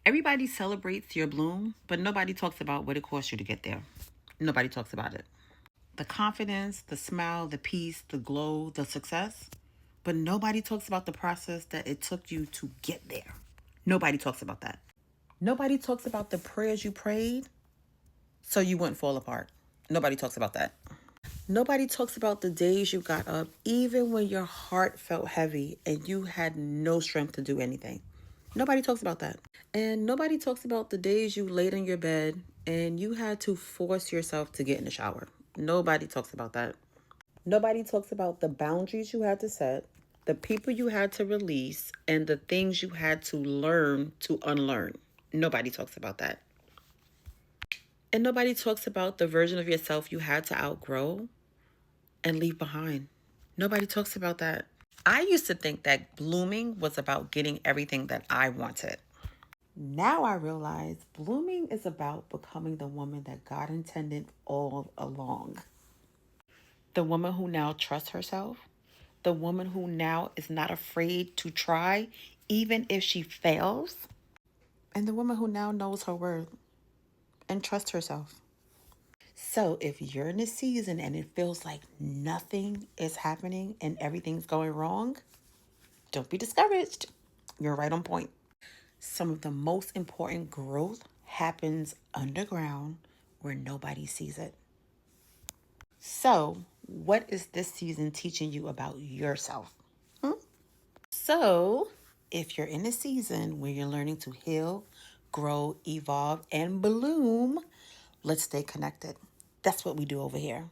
Everybody celebrates your bloom, but nobody talks about what it cost you to get there. Nobody talks about it. The confidence, the smile, the peace, the glow, the success, but nobody talks about the process that it took you to get there. Nobody talks about that. Nobody talks about the prayers you prayed so you wouldn't fall apart. Nobody talks about that. Nobody talks about the days you got up, even when your heart felt heavy and you had no strength to do anything. Nobody talks about that. And nobody talks about the days you laid in your bed and you had to force yourself to get in the shower. Nobody talks about that. Nobody talks about the boundaries you had to set, the people you had to release, and the things you had to learn to unlearn. Nobody talks about that. And nobody talks about the version of yourself you had to outgrow and leave behind. Nobody talks about that. I used to think that blooming was about getting everything that I wanted. Now I realize blooming is about becoming the woman that God intended all along. The woman who now trusts herself. The woman who now is not afraid to try, even if she fails. And the woman who now knows her worth and trusts herself. So if you're in a season and it feels like nothing is happening and everything's going wrong, don't be discouraged. You're right on point. Some of the most important growth happens underground where nobody sees it. So, what is this season teaching you about yourself? So, if you're in a season where you're learning to heal, grow, evolve, and bloom, let's stay connected. That's what we do over here.